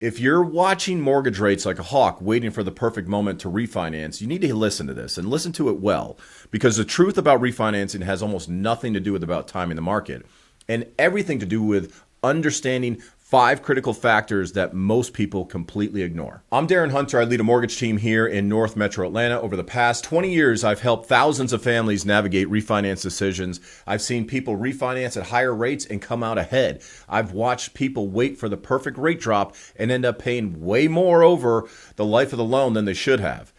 If you're watching mortgage rates like a hawk waiting for the perfect moment to refinance, you need to listen to this and listen to it well, because the truth about refinancing has almost nothing to do with about timing the market and everything to do with understanding 5 critical factors that most people completely ignore. I'm Darren Hunter. I lead a mortgage team here in North Metro Atlanta. Over the past 20 years, I've helped thousands of families navigate refinance decisions. I've seen people refinance at higher rates and come out ahead. I've watched people wait for the perfect rate drop and end up paying way more over the life of the loan than they should have.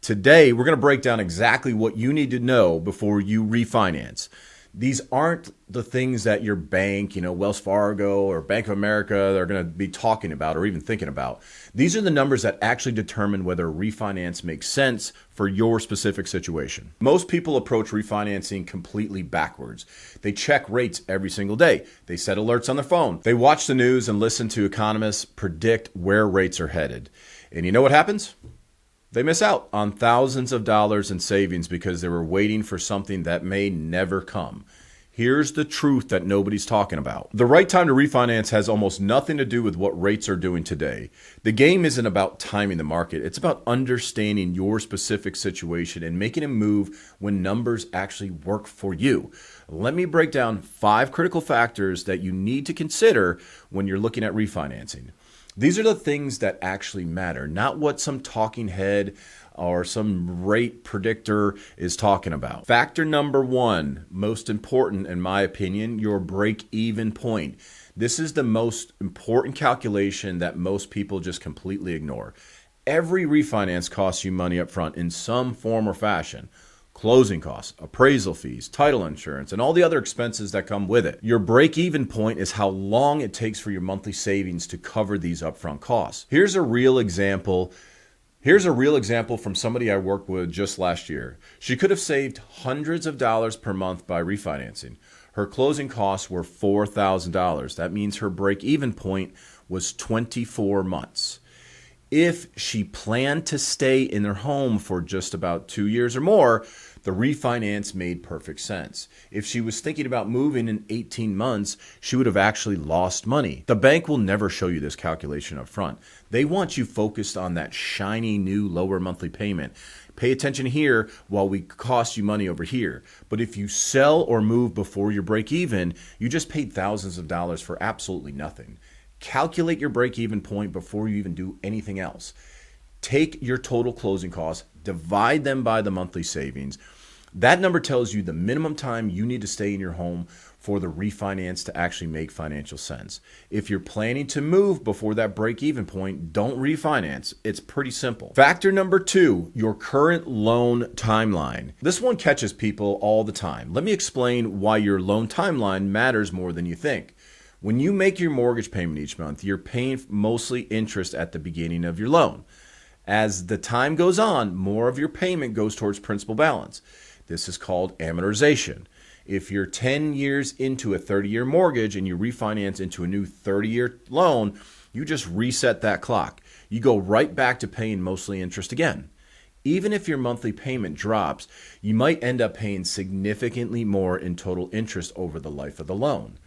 Today, we're going to break down exactly what you need to know before you refinance. These aren't the things that your bank, Wells Fargo or Bank of America, are going to be talking about or even thinking about. These are the numbers that actually determine whether a refinance makes sense for your specific situation. Most people approach refinancing completely backwards. They check rates every single day. They set alerts on their phone. They watch the news and listen to economists predict where rates are headed. And you know what happens? They miss out on thousands of dollars in savings because they were waiting for something that may never come. Here's the truth that nobody's talking about. The right time to refinance has almost nothing to do with what rates are doing today. The game isn't about timing the market. It's about understanding your specific situation and making a move when numbers actually work for you. Let me break down 5 critical factors that you need to consider when you're looking at refinancing. These are the things that actually matter, not what some talking head or some rate predictor is talking about. Factor number 1, most important in my opinion, your break-even point. This is the most important calculation that most people just completely ignore. Every refinance costs you money up front in some form or fashion. Closing costs, appraisal fees, title insurance, and all the other expenses that come with it. Your break-even point is how long it takes for your monthly savings to cover these upfront costs. Here's a real example from somebody I worked with just last year. She could have saved hundreds of dollars per month by refinancing. Her closing costs were $4,000. That means her break-even point was 24 months. If she planned to stay in their home for just about 2 years or more, the refinance made perfect sense. If she was thinking about moving in 18 months, she would have actually lost money. The bank will never show you this calculation up front. They want you focused on that shiny new lower monthly payment. Pay attention here while we cost you money over here. But if you sell or move before your break even, you just paid thousands of dollars for absolutely nothing. Calculate your break-even point before you even do anything else. Take your total closing costs, divide them by the monthly savings. That number tells you the minimum time you need to stay in your home for the refinance to actually make financial sense. If you're planning to move before that break-even point, don't refinance. It's pretty simple. Factor number 2, your current loan timeline. This one catches people all the time. Let me explain why your loan timeline matters more than you think. When you make your mortgage payment each month, you're paying mostly interest at the beginning of your loan. As the time goes on, more of your payment goes towards principal balance. This is called amortization. If you're 10 years into a 30-year mortgage and you refinance into a new 30-year loan, you just reset that clock. You go right back to paying mostly interest again. Even if your monthly payment drops, you might end up paying significantly more in total interest over the life of the loan.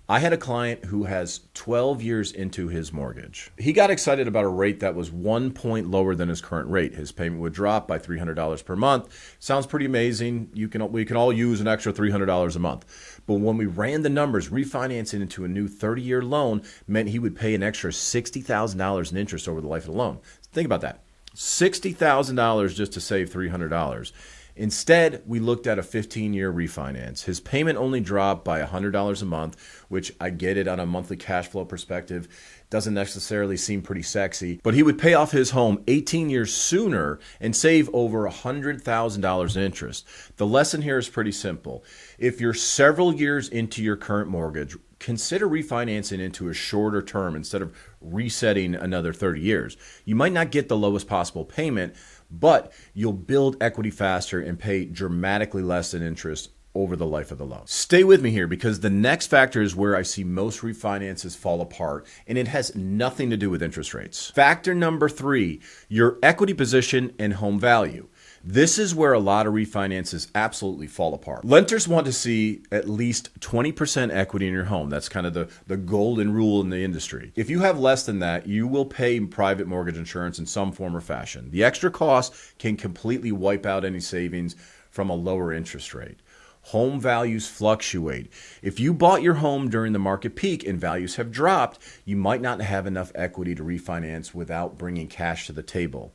I had a client who has 12 years into his mortgage. He got excited about a rate that was 1 point lower than his current rate. His payment would drop by $300 per month. Sounds pretty amazing. We can all use an extra $300 a month. But when we ran the numbers, refinancing into a new 30-year loan meant he would pay an extra $60,000 in interest over the life of the loan. Think about that. $60,000 just to save $300. Instead, we looked at a 15-year refinance. His payment only dropped by $100 a month, which I get it on a monthly cash flow perspective. Doesn't necessarily seem pretty sexy, but he would pay off his home 18 years sooner and save over $100,000 in interest. The lesson here is pretty simple. If you're several years into your current mortgage, consider refinancing into a shorter term instead of resetting another 30 years. You might not get the lowest possible payment, but you'll build equity faster and pay dramatically less in interest over the life of the loan. Stay with me here because the next factor is where I see most refinances fall apart, and it has nothing to do with interest rates. Factor number 3, your equity position and home value. This is where a lot of refinances absolutely fall apart. Lenders want to see at least 20% equity in your home. That's kind of the golden rule in the industry. If you have less than that, you will pay private mortgage insurance in some form or fashion. The extra cost can completely wipe out any savings from a lower interest rate. Home values fluctuate. If you bought your home during the market peak and values have dropped, you might not have enough equity to refinance without bringing cash to the table.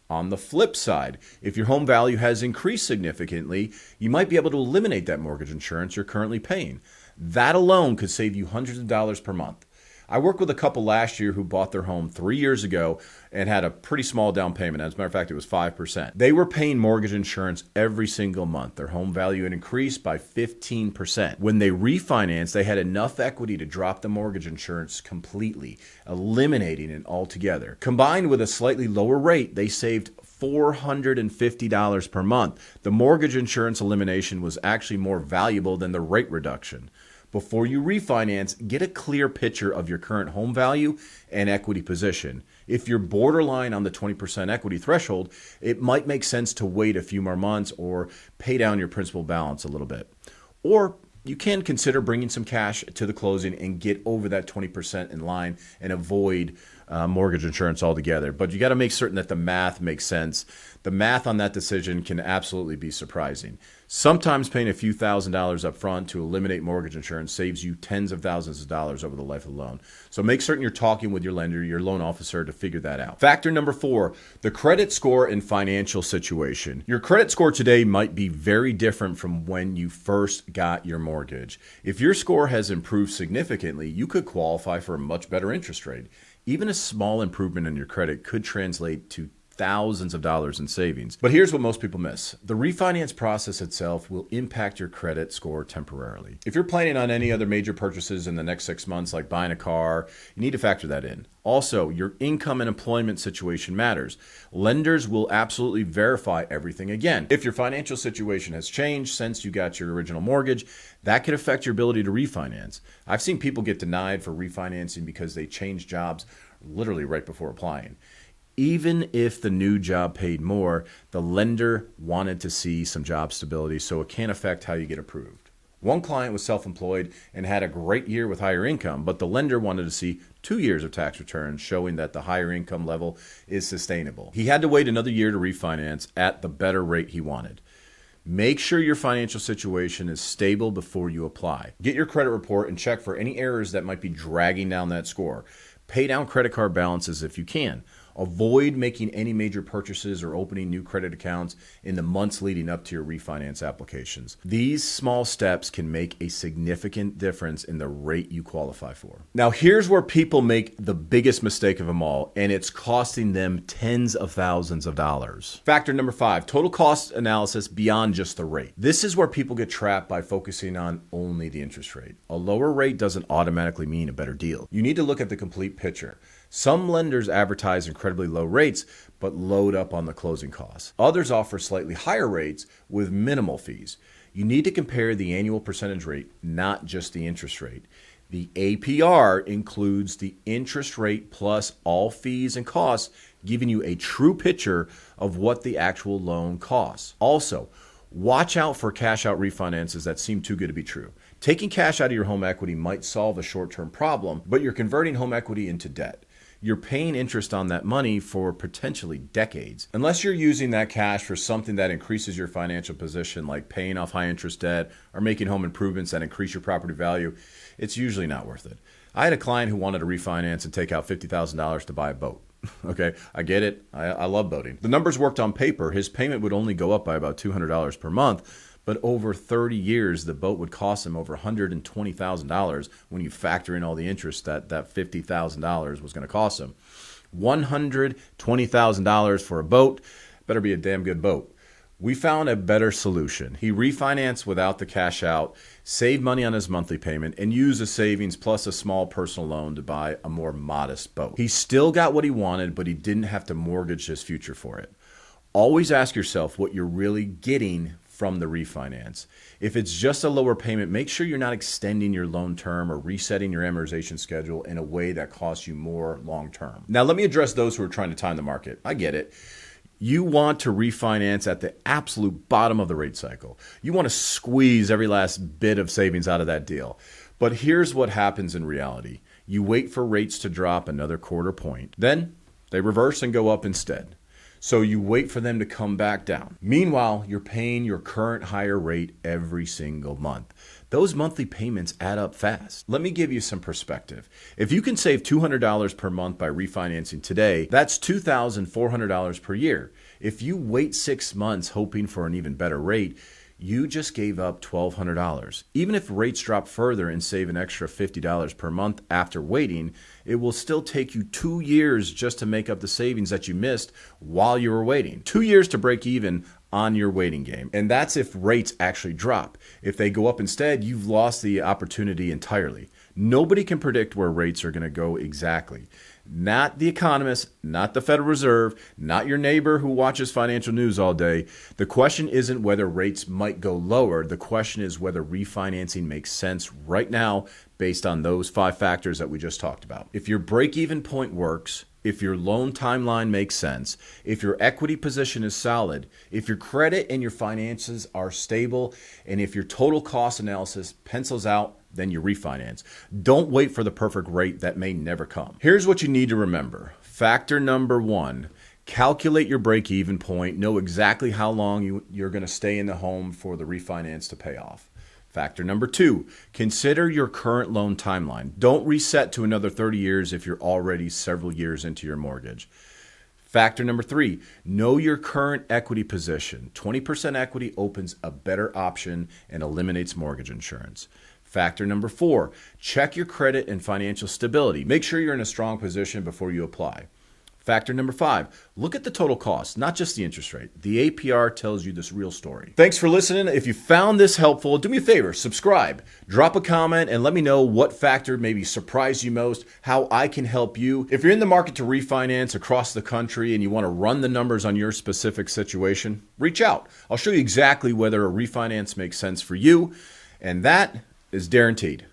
On the flip side, if your home value has increased significantly, you might be able to eliminate that mortgage insurance you're currently paying. That alone could save you hundreds of dollars per month. I worked with a couple last year who bought their home 3 years ago and had a pretty small down payment. As a matter of fact, it was 5%. They were paying mortgage insurance every single month. Their home value had increased by 15%. When they refinanced, they had enough equity to drop the mortgage insurance completely, eliminating it altogether. Combined with a slightly lower rate, they saved $450 per month. The mortgage insurance elimination was actually more valuable than the rate reduction. Before you refinance, get a clear picture of your current home value and equity position. If you're borderline on the 20% equity threshold, it might make sense to wait a few more months or pay down your principal balance a little bit. Or you can consider bringing some cash to the closing and get over that 20% in line and avoid mortgage insurance altogether. But you got to make certain that the math makes sense. The math on that decision can absolutely be surprising. Sometimes paying a few $1,000s up front to eliminate mortgage insurance saves you tens of thousands of dollars over the life of the loan. So make certain you're talking with your lender, your loan officer, to figure that out. Factor number 4, the credit score and financial situation. Your credit score today might be very different from when you first got your mortgage. If your score has improved significantly, you could qualify for a much better interest rate. Even a small improvement in your credit could translate to thousands of dollars in savings. But here's what most people miss. The refinance process itself will impact your credit score temporarily. If you're planning on any other major purchases in the next 6 months, like buying a car, you need to factor that in. Also, your income and employment situation matters. Lenders will absolutely verify everything again. If your financial situation has changed since you got your original mortgage, that could affect your ability to refinance. I've seen people get denied for refinancing because they changed jobs literally right before applying. Even if the new job paid more, the lender wanted to see some job stability, so it can affect how you get approved. One client was self-employed and had a great year with higher income, but the lender wanted to see 2 years of tax returns showing that the higher income level is sustainable. He had to wait another year to refinance at the better rate he wanted. Make sure your financial situation is stable before you apply. Get your credit report and check for any errors that might be dragging down that score. Pay down credit card balances if you can. Avoid making any major purchases or opening new credit accounts in the months leading up to your refinance applications. These small steps can make a significant difference in the rate you qualify for. Now, here's where people make the biggest mistake of them all, and it's costing them tens of thousands of dollars. Factor number 5, total cost analysis beyond just the rate. This is where people get trapped by focusing on only the interest rate. A lower rate doesn't automatically mean a better deal. You need to look at the complete picture. Some lenders advertise incredibly low rates, but load up on the closing costs. Others offer slightly higher rates with minimal fees. You need to compare the annual percentage rate, not just the interest rate. The APR includes the interest rate plus all fees and costs, giving you a true picture of what the actual loan costs. Also, watch out for cash out refinances that seem too good to be true. Taking cash out of your home equity might solve a short-term problem, but you're converting home equity into debt. You're paying interest on that money for potentially decades. Unless you're using that cash for something that increases your financial position, like paying off high interest debt or making home improvements that increase your property value, it's usually not worth it. I had a client who wanted to refinance and take out $50,000 to buy a boat. Okay, I get it. I love boating. The numbers worked on paper. His payment would only go up by about $200 per month. But over 30 years, the boat would cost him over $120,000 when you factor in all the interest that $50,000 was going to cost him. $120,000 for a boat, better be a damn good boat. We found a better solution. He refinanced without the cash out, saved money on his monthly payment, and used the savings plus a small personal loan to buy a more modest boat. He still got what he wanted, but he didn't have to mortgage his future for it. Always ask yourself what you're really getting from the refinance. If it's just a lower payment, make sure you're not extending your loan term or resetting your amortization schedule in a way that costs you more long term. Now, let me address those who are trying to time the market. I get it. You want to refinance at the absolute bottom of the rate cycle. You want to squeeze every last bit of savings out of that deal. But here's what happens in reality. You wait for rates to drop another quarter point. Then they reverse and go up instead. So you wait for them to come back down. Meanwhile, you're paying your current higher rate every single month. Those monthly payments add up fast. Let me give you some perspective. If you can save $200 per month by refinancing today, that's $2,400 per year. If you wait 6 months hoping for an even better rate, you just gave up $1,200. Even if rates drop further and save an extra $50 per month after waiting, it will still take you 2 years just to make up the savings that you missed while you were waiting. 2 years to break even on your waiting game. And that's if rates actually drop. If they go up instead, you've lost the opportunity entirely. Nobody can predict where rates are going to go exactly. Not the economists, not the Federal Reserve, not your neighbor who watches financial news all day. The question isn't whether rates might go lower. The question is whether refinancing makes sense right now based on those 5 factors that we just talked about. If your break-even point works, if your loan timeline makes sense, if your equity position is solid, if your credit and your finances are stable, and if your total cost analysis pencils out, then you refinance. Don't wait for the perfect rate that may never come. Here's what you need to remember. Factor number 1, calculate your break-even point. Know exactly how long you're going to stay in the home for the refinance to pay off. Factor number 2, consider your current loan timeline. Don't reset to another 30 years if you're already several years into your mortgage. Factor number 3, know your current equity position. 20% equity opens a better option and eliminates mortgage insurance. Factor number 4, check your credit and financial stability. Make sure you're in a strong position before you apply. Factor number 5, look at the total cost, not just the interest rate. The APR tells you this real story. Thanks for listening. If you found this helpful, do me a favor, subscribe, drop a comment, and let me know what factor maybe surprised you most, how I can help you. If you're in the market to refinance across the country and you want to run the numbers on your specific situation, reach out. I'll show you exactly whether a refinance makes sense for you, and that is guaranteed.